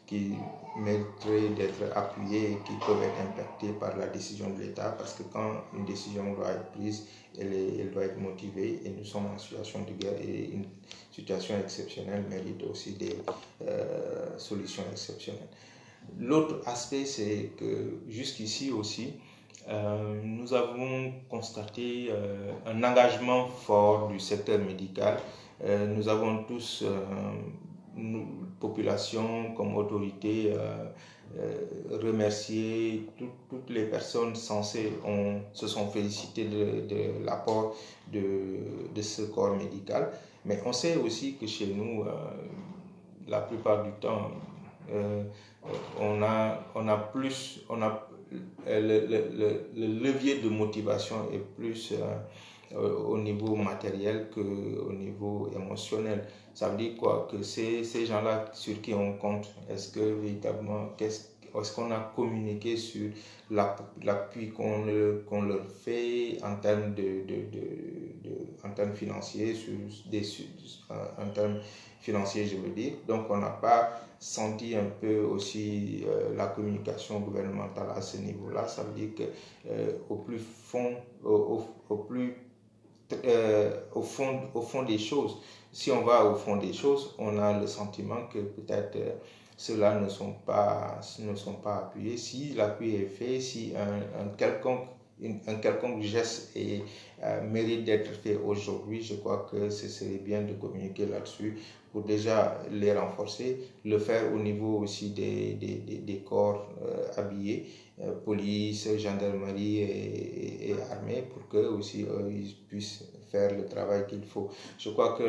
qui mériteraient d'être appuyés et qui peuvent être impactés par la décision de l'État, parce que quand une décision doit être prise, elle doit être motivée, et nous sommes en situation de guerre, et une situation exceptionnelle mérite aussi des solutions exceptionnelles. L'autre aspect, c'est que jusqu'ici aussi, nous avons constaté un engagement fort du secteur médical. Nous avons tous, population comme autorité, remercié toutes les personnes censées se sont félicitées de l'apport de ce corps médical. Mais on sait aussi que chez nous, la plupart du temps, le levier de motivation est plus au niveau matériel qu'au niveau émotionnel. Ça veut dire quoi? Que ces gens-là sur qui on compte, est-ce que véritablement, est-ce qu'on a communiqué sur l'appui qu'on leur fait en termes en termes financiers, en termes financiers, je veux dire. Donc, on n'a pas senti un peu aussi la communication gouvernementale à ce niveau-là. Ça veut dire que au plus fond, au fond des choses, si on va au fond des choses, on a le sentiment que peut-être ceux-là ne sont pas appuyés. Si l'appui est fait, si un quelconque geste mérite d'être fait aujourd'hui, je crois que ce serait bien de communiquer là-dessus pour déjà les renforcer, le faire au niveau aussi des corps habillés, police, gendarmerie et armée, pour que aussi ils puissent faire le travail qu'il faut. Je crois que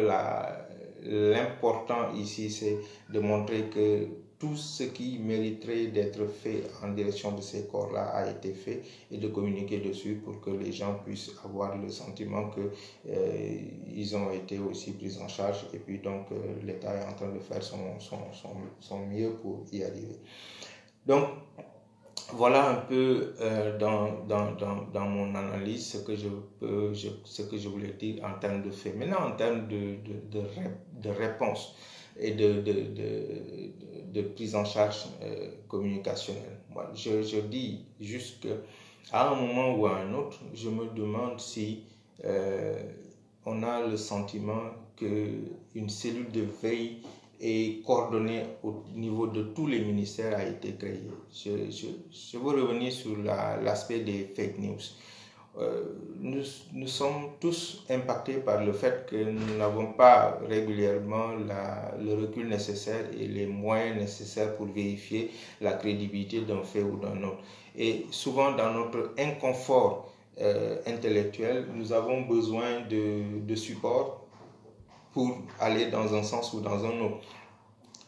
l'important ici, c'est de montrer que tout ce qui mériterait d'être fait en direction de ces corps-là a été fait et de communiquer dessus pour que les gens puissent avoir le sentiment qu'ils ont été aussi pris en charge et puis donc l'État est en train de faire son mieux pour y arriver. Donc, voilà un peu dans mon analyse ce que je voulais dire en termes de faits. Maintenant, en termes de réponse et de prise en charge communicationnelle, moi, je dis juste qu'à un moment ou à un autre, je me demande si on a le sentiment qu'une cellule de veille et coordonnée au niveau de tous les ministères a été créée. Je veux revenir sur l'aspect des fake news. Nous sommes tous impactés par le fait que nous n'avons pas régulièrement le recul nécessaire et les moyens nécessaires pour vérifier la crédibilité d'un fait ou d'un autre. Et souvent, dans notre inconfort intellectuel, nous avons besoin de support pour aller dans un sens ou dans un autre.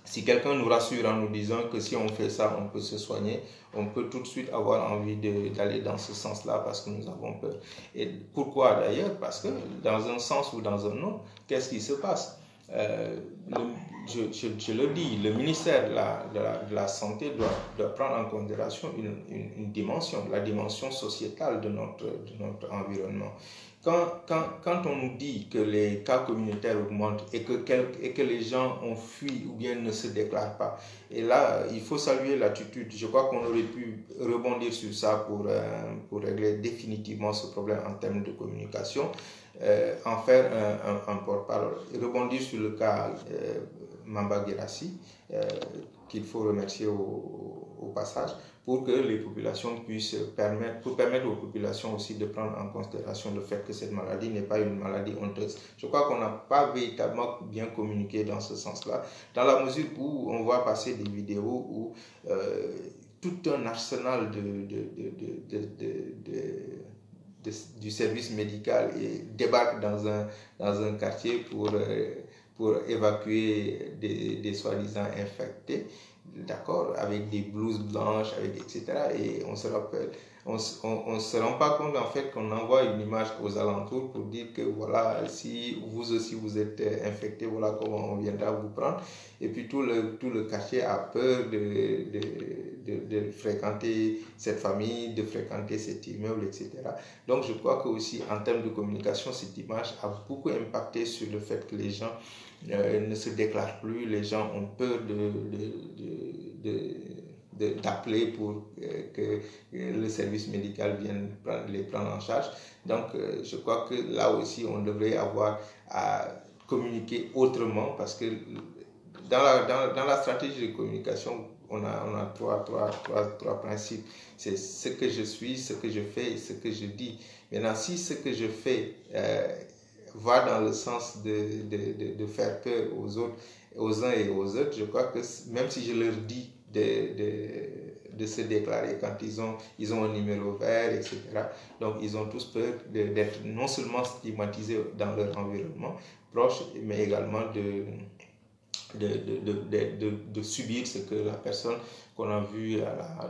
Si quelqu'un nous rassure en nous disant que si on fait ça, on peut se soigner, on peut tout de suite avoir envie d'aller dans ce sens-là parce que nous avons peur. Et pourquoi d'ailleurs? Parce que dans un sens ou dans un autre, qu'est-ce qui se passe? Je le dis, le ministère de la Santé doit prendre en considération une dimension, la dimension sociétale de notre environnement. Quand on nous dit que les cas communautaires augmentent et que les gens ont fui ou bien ne se déclarent pas, et là, il faut saluer l'attitude. Je crois qu'on aurait pu rebondir sur ça pour régler définitivement ce problème en termes de communication, en faire un porte-parole. Rebondir sur le cas Mamba Guirassy, qu'il faut remercier au passage, pour que les populations puissent permettre aux populations aussi de prendre en considération le fait que cette maladie n'est pas une maladie honteuse. Je crois qu'on n'a pas véritablement bien communiqué dans ce sens-là, dans la mesure où on voit passer des vidéos où tout un arsenal du service médical débarque dans un quartier pour évacuer des soi-disant infectés, d'accord, avec des blouses blanches, etc. Et on se rend pas compte en fait qu'on envoie une image aux alentours pour dire que voilà, si vous aussi vous êtes infecté, voilà comment on viendra vous prendre. Et puis tout le quartier a peur de fréquenter cette famille, de fréquenter cet immeuble, etc. Donc je crois que aussi en termes de communication, cette image a beaucoup impacté sur le fait que les gens ne se déclarent plus, les gens ont peur d'appeler pour que le service médical vienne les prendre en charge. Donc je crois que là aussi on devrait avoir à communiquer autrement parce que dans la stratégie de communication, on a trois principes. C'est ce que je suis, ce que je fais et ce que je dis. Maintenant, si ce que je fais va dans le sens de faire peur aux uns et aux autres, je crois que même si je leur dis de se déclarer quand ils ont un numéro vert, etc. Donc, ils ont tous peur d'être non seulement stigmatisés dans leur environnement proche, mais également de subir ce que la personne qu'on a vu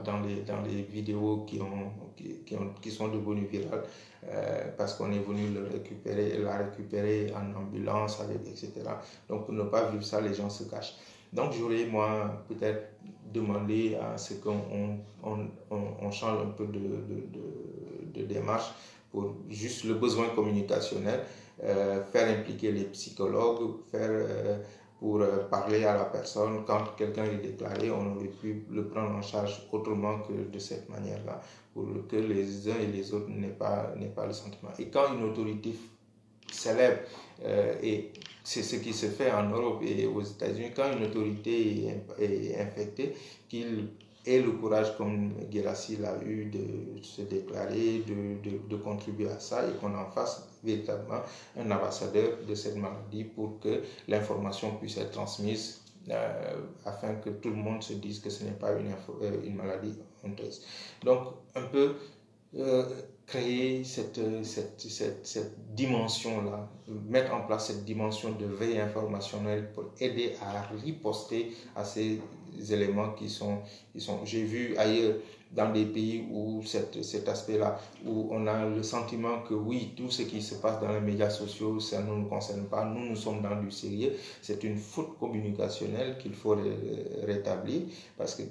dans les vidéos qui sont devenues virales, parce qu'on est venu la récupérer en ambulance, etc. Donc pour ne pas vivre ça, les gens se cachent. Donc j'aurais moi peut-être demandé à ce qu'on change un peu de démarche pour juste le besoin communicationnel, faire impliquer les psychologues, pour parler à la personne. Quand quelqu'un est déclaré, on aurait pu le prendre en charge autrement que de cette manière-là, pour que les uns et les autres n'aient pas le sentiment. Et quand une autorité célèbre, et c'est ce qui se fait en Europe et aux États-Unis, quand une autorité est infectée, qu'il ait le courage, comme Guirassy l'a eu, de se déclarer, de contribuer à ça, et qu'on en fasse véritablement un ambassadeur de cette maladie pour que l'information puisse être transmise, afin que tout le monde se dise que ce n'est pas une maladie honteuse. Donc, un peu créer cette dimension-là, mettre en place cette dimension de veille informationnelle pour aider à riposter à ces éléments qui sont j'ai vu ailleurs dans des pays où cet aspect-là, où on a le sentiment que oui, tout ce qui se passe dans les médias sociaux, ça ne nous concerne pas, nous sommes dans du sérieux. C'est une faute communicationnelle qu'il faut rétablir, parce que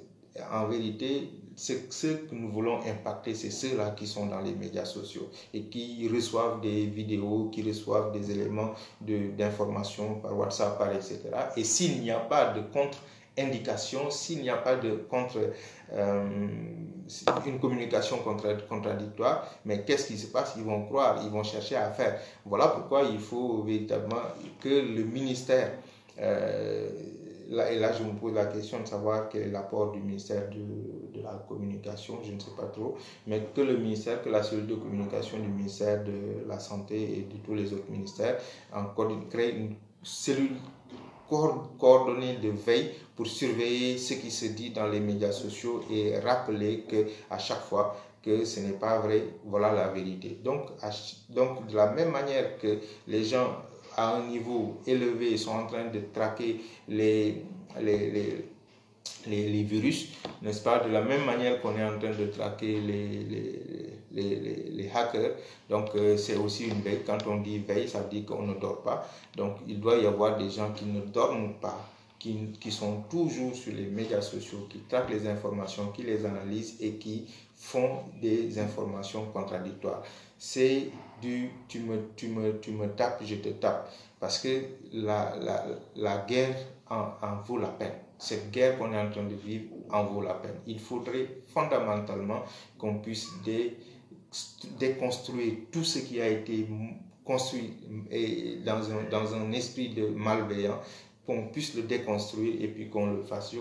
en vérité, ceux que nous voulons impacter, c'est ceux-là qui sont dans les médias sociaux et qui reçoivent des vidéos, qui reçoivent des éléments d'information par WhatsApp, par etc. Et s'il n'y a pas de contre-indication, s'il n'y a pas de une communication contradictoire, mais qu'est-ce qui se passe? Ils vont croire, ils vont chercher à faire. Voilà pourquoi il faut véritablement que le ministère... Là, je me pose la question de savoir quel est l'apport du ministère de la communication, je ne sais pas trop, mais que le ministère, que la cellule de communication du ministère de la Santé et de tous les autres ministères crée une cellule coordonnée de veille pour surveiller ce qui se dit dans les médias sociaux et rappeler qu'à chaque fois que ce n'est pas vrai, voilà la vérité. Donc de la même manière que les gens à un niveau élevé sont en train de traquer les virus, n'est-ce pas? De la même manière qu'on est en train de traquer les hackers. Donc c'est aussi une veille. Quand on dit veille, ça veut dire qu'on ne dort pas. Donc il doit y avoir des gens qui ne dorment pas, qui sont toujours sur les médias sociaux, qui traquent les informations, qui les analysent et qui font des informations contradictoires. C'est du tu me tapes, je te tape. Parce que la guerre en vaut la peine. Cette guerre qu'on est en train de vivre en vaut la peine. Il faudrait fondamentalement qu'on puisse déconstruire tout ce qui a été construit dans un esprit de malveillant, qu'on puisse le déconstruire et puis qu'on le fasse,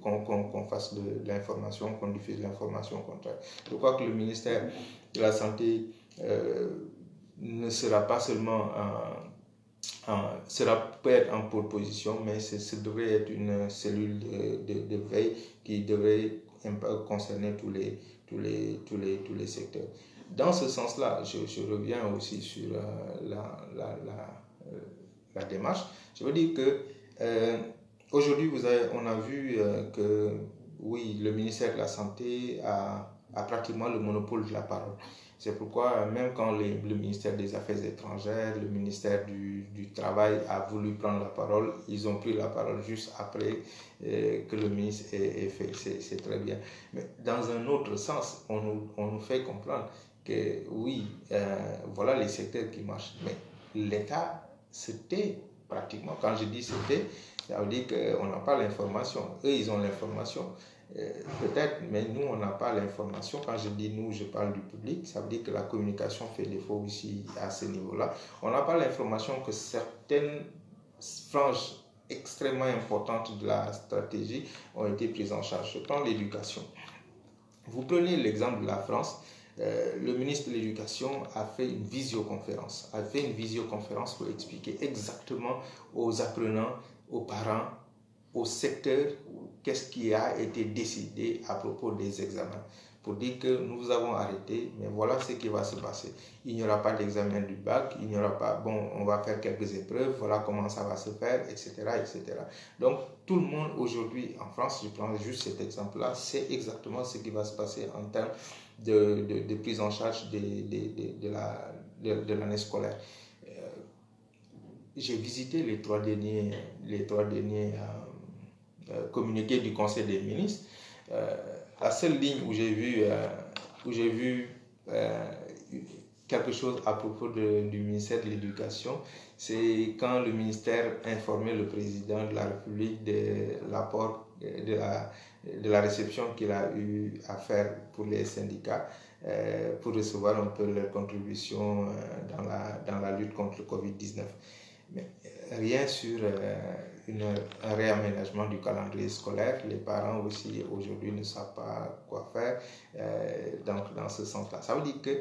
qu'on fasse de l'information, qu'on diffuse l'information contraire. Je crois que le ministère de la Santé ne sera pas seulement peut être en pole position, mais ce devrait être une cellule de veille qui devrait concerner tous les secteurs. Dans ce sens-là, je reviens aussi sur la démarche. Je veux dire que aujourd'hui, on a vu que oui, le ministère de la Santé a pratiquement le monopole de la parole. C'est pourquoi même quand le ministère des Affaires étrangères, le ministère du Travail a voulu prendre la parole, ils ont pris la parole juste après que le ministre ait fait. C'est très bien. Mais dans un autre sens, on nous fait comprendre que oui, voilà les secteurs qui marchent. Mais l'État se tait pratiquement. Quand je dis se tait, ça veut dire qu'on n'a pas l'information. Eux, ils ont l'information. Peut-être, mais nous, on n'a pas l'information. Quand je dis nous, je parle du public. Ça veut dire que la communication fait défaut ici à ce niveau-là. On n'a pas l'information que certaines franges extrêmement importantes de la stratégie ont été prises en charge. Je prends l'éducation. Vous prenez l'exemple de la France. Le ministre de l'Éducation a fait une visioconférence. Pour expliquer exactement aux apprenants, aux parents, au secteur, qu'est-ce qui a été décidé à propos des examens. pour dire que nous vous avons arrêté, mais voilà ce qui va se passer. Il n'y aura pas d'examen du bac, il n'y aura pas, bon, on va faire quelques épreuves, voilà comment ça va se faire, etc., etc. Donc, tout le monde aujourd'hui en France, je prends juste cet exemple-là, c'est exactement ce qui va se passer en termes de prise en charge de l'année scolaire. J'ai visité les trois derniers communiqués du Conseil des ministres. La seule ligne où j'ai vu quelque chose à propos du ministère de l'Éducation, c'est quand le ministère informait le président de la République de l'apport, de la réception qu'il a eu à faire pour les syndicats pour recevoir un peu leur contribution dans la lutte contre le Covid-19. Mais rien sur un réaménagement du calendrier scolaire. Les parents aussi aujourd'hui ne savent pas quoi faire donc dans ce sens-là. Ça veut dire que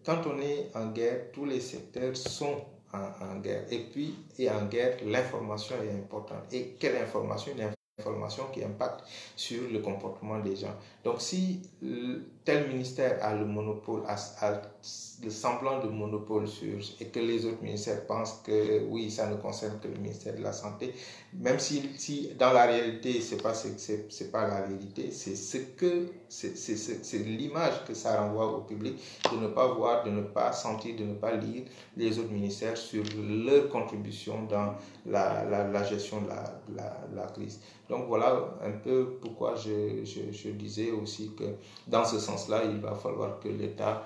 quand on est en guerre, tous les secteurs sont en guerre. Et puis, en guerre, l'information est importante. Et quelle information? Une information qui impacte sur le comportement des gens. Donc, si tel ministère a le monopole, a le semblant de monopole et que les autres ministères pensent que oui, ça ne concerne que le ministère de la Santé, même si dans la réalité, c'est pas la vérité, c'est l'image que ça renvoie au public de ne pas voir, de ne pas sentir, de ne pas lire les autres ministères sur leur contribution dans la gestion de la crise. Donc voilà un peu pourquoi je disais aussi que dans ce sens-là, il va falloir que l'État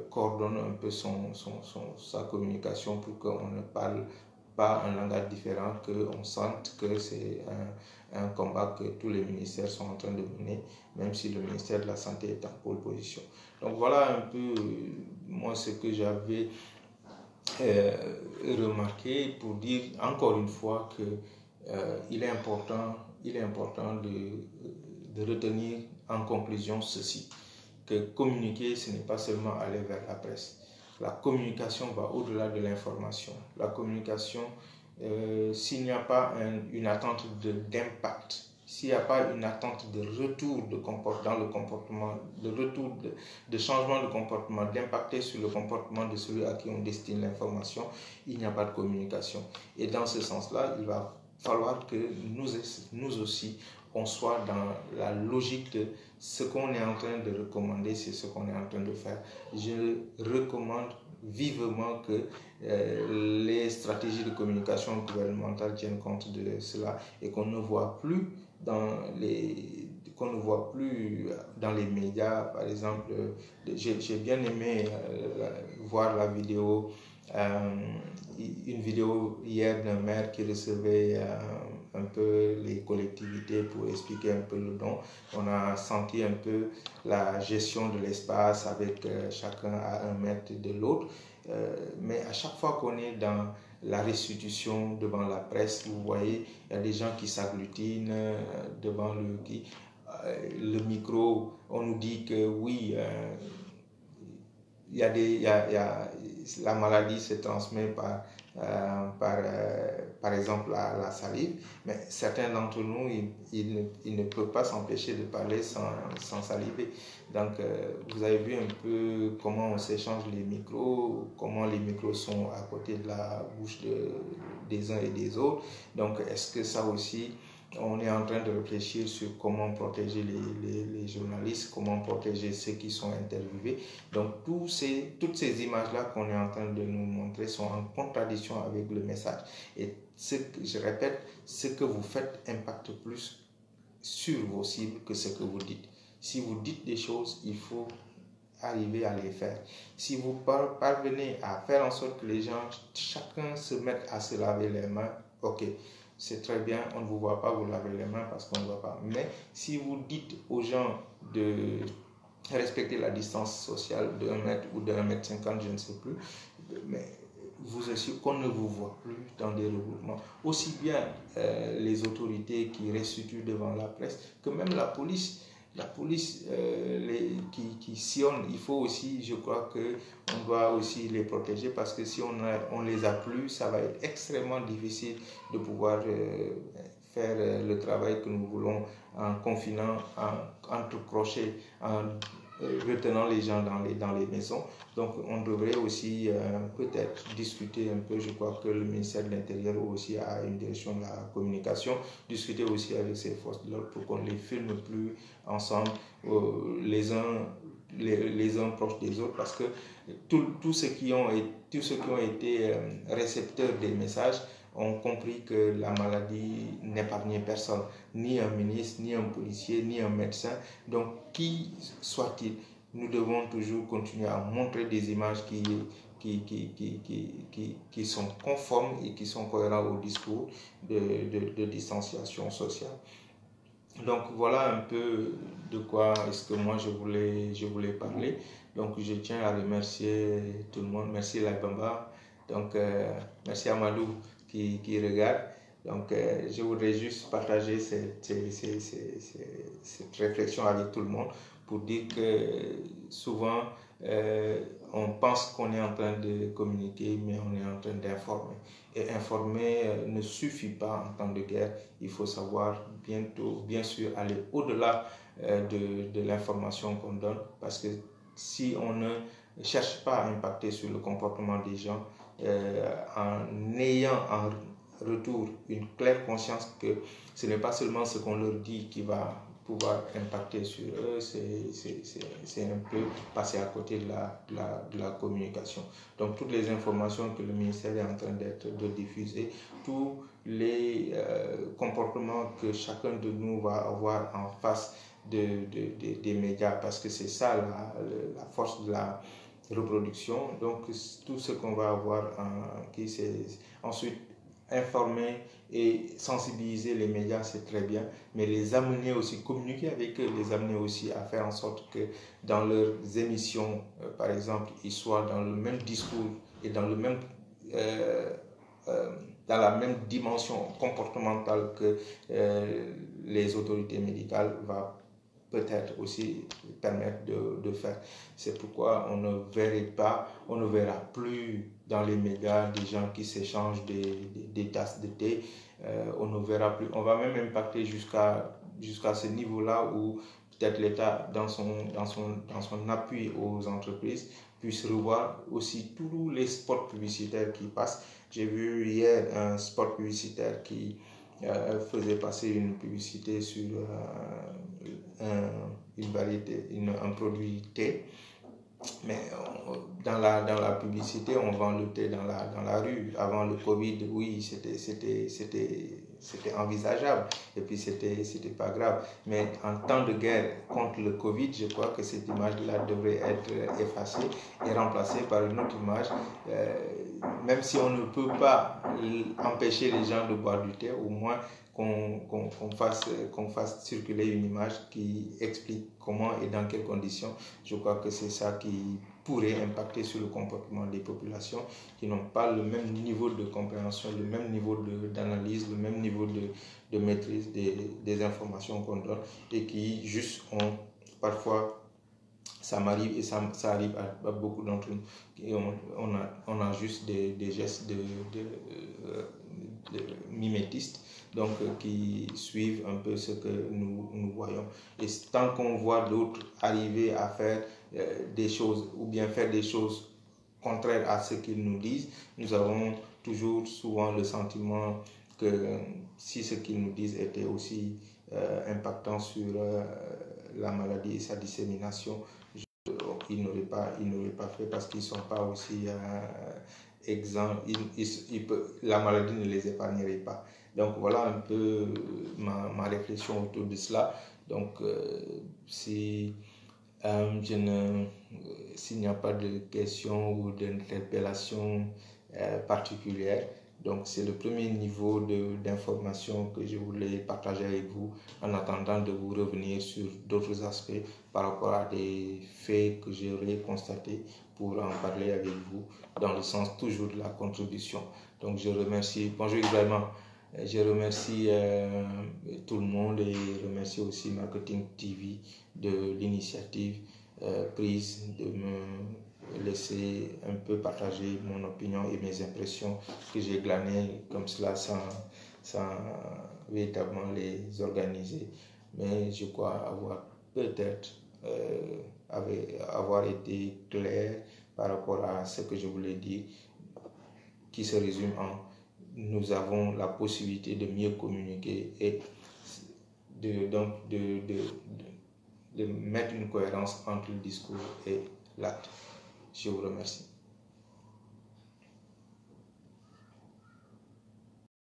coordonne un peu sa communication pour qu'on ne parle pas un langage différent, qu'on sente que c'est un combat que tous les ministères sont en train de mener, même si le ministère de la Santé est en pole position. Donc voilà un peu moi ce que j'avais remarqué pour dire encore une fois que il est important de retenir en conclusion ceci, que communiquer, ce n'est pas seulement aller vers la presse. La communication va au-delà de l'information. La communication, s'il n'y a pas une attente d'impact, s'il n'y a pas une attente de retour dans le comportement, de retour de changement de comportement, d'impacter sur le comportement de celui à qui on destine l'information, il n'y a pas de communication. Et dans ce sens-là, il va falloir que nous aussi, on soit dans la logique de ce qu'on est en train de recommander, c'est ce qu'on est en train de faire. Je recommande vivement que les stratégies de communication gouvernementale tiennent compte de cela et qu'on ne voit plus dans les médias. Par exemple, j'ai bien aimé voir la vidéo, une vidéo hier d'un maire qui recevait un peu les collectivités pour expliquer un peu le don. On a senti un peu la gestion de l'espace avec chacun à 1 mètre de l'autre. Mais à chaque fois qu'on est dans la restitution devant la presse, vous voyez, il y a des gens qui s'agglutinent devant le micro. On nous dit que oui, la maladie se transmet par exemple la salive, mais certains d'entre nous, ils ne peuvent pas s'empêcher de parler sans saliver. Donc, vous avez vu un peu comment on s'échange les micros, comment les micros sont à côté de la bouche des uns et des autres. Donc, est-ce que ça aussi, on est en train de réfléchir sur comment protéger les journalistes, comment protéger ceux qui sont interviewés. Donc, toutes ces images-là qu'on est en train de nous montrer sont en contradiction avec le message. Et je répète, ce que vous faites impacte plus sur vos cibles que ce que vous dites. Si vous dites des choses, il faut arriver à les faire. Si vous parvenez à faire en sorte que les gens, chacun se mette à se laver les mains, ok, c'est très bien, on ne vous voit pas vous laver les mains parce qu'on ne voit pas. Mais si vous dites aux gens de respecter la distance sociale d'1 mètre ou d'1 mètre 50, je ne sais plus, mais vous assurez qu'on ne vous voit plus dans des regroupements. Aussi bien les autorités qui restituent devant la presse que même la police. La police qui sillonne, il faut aussi, je crois qu'on doit aussi les protéger parce que si on les a plus, ça va être extrêmement difficile de pouvoir faire le travail que nous voulons en confinant, entre crochets, en retenant les gens dans les maisons. Donc on devrait aussi peut-être discuter un peu, je crois que le ministère de l'Intérieur aussi a une direction de la communication, discuter aussi avec ces forces de l'ordre pour qu'on les filme plus ensemble, les uns proches des autres, parce que tous ceux qui ont été récepteurs des messages ont compris que la maladie n'épargnait personne, ni un ministre, ni un policier, ni un médecin. Donc, qui soit-il, nous devons toujours continuer à montrer des images qui sont conformes et qui sont cohérents au discours de distanciation sociale. Donc voilà un peu de quoi est-ce que moi je voulais parler. Donc je tiens à remercier tout le monde. Merci Laibamba. Donc merci Amadou qui regarde. Donc je voudrais juste partager cette réflexion avec tout le monde pour dire que souvent on pense qu'on est en train de communiquer, mais on est en train d'informer. Et informer ne suffit pas en temps de guerre. Il faut savoir bien sûr, aller au-delà de l'information qu'on donne, parce que si on ne cherche pas à impacter sur le comportement des gens, en ayant en retour une claire conscience que ce n'est pas seulement ce qu'on leur dit qui va pouvoir impacter sur eux, c'est un peu passer à côté de la communication. Donc toutes les informations que le ministère est en train de diffuser, tous les comportements que chacun de nous va avoir en face des médias, parce que c'est ça la force de la reproduction. Donc tout ce qu'on va avoir qui c'est ensuite informer et sensibiliser les médias, c'est très bien, mais les amener aussi, communiquer avec eux, les amener aussi à faire en sorte que dans leurs émissions, par exemple, ils soient dans le même discours et dans la même dimension comportementale que les autorités médicales va peut-être aussi permettre de faire. C'est pourquoi on ne verra plus dans les médias des gens qui s'échangent des tasses de thé. On ne verra plus. On va même impacter jusqu'à ce niveau-là où peut-être l'État, dans son appui aux entreprises, puisse revoir aussi tous les spots publicitaires qui passent. J'ai vu hier un spot publicitaire qui faisait passer une publicité sur une variété, un produit thé. Mais dans la publicité, on vend le thé dans la rue. Avant le Covid, oui, c'était envisageable. Et puis, c'était pas grave. Mais en temps de guerre contre le Covid, je crois que cette image-là devrait être effacée et remplacée par une autre image. Même si on ne peut pas empêcher les gens de boire du thé, au moins qu'on fasse circuler une image qui explique comment et dans quelles conditions. Je crois que c'est ça qui pourrait impacter sur le comportement des populations qui n'ont pas le même niveau de compréhension, le même niveau d'analyse, le même niveau de maîtrise des informations qu'on donne et qui juste ont parfois, ça m'arrive et ça arrive à beaucoup d'entre nous, et on a juste des gestes de mimétistes, donc qui suivent un peu ce que nous voyons. Et tant qu'on voit d'autres arriver à faire des choses ou bien faire des choses contraires à ce qu'ils nous disent, nous avons toujours souvent le sentiment que si ce qu'ils nous disent était aussi impactant sur la maladie et sa dissémination, ils n'auraient pas fait, parce qu'ils ne sont pas aussi exempts. La maladie ne les épargnerait pas. Donc voilà un peu ma réflexion autour de cela. Donc s'il n'y a pas de questions ou d'interpellations particulières, donc c'est le premier niveau d'information que je voulais partager avec vous, en attendant de vous revenir sur d'autres aspects par rapport à des faits que j'aurais constatés pour en parler avec vous, dans le sens toujours de la contribution. Donc je remercie, bonjour Ibrahima, je remercie tout le monde et remercie aussi Marketing TV de l'initiative prise de me laisser un peu partager mon opinion et mes impressions que j'ai glanées comme cela sans sans véritablement les organiser. Mais je crois avoir peut-être avoir été clair par rapport à ce que je voulais dire, qui se résume en nous avons la possibilité de mieux communiquer et de mettre une cohérence entre le discours et l'acte. Je vous remercie.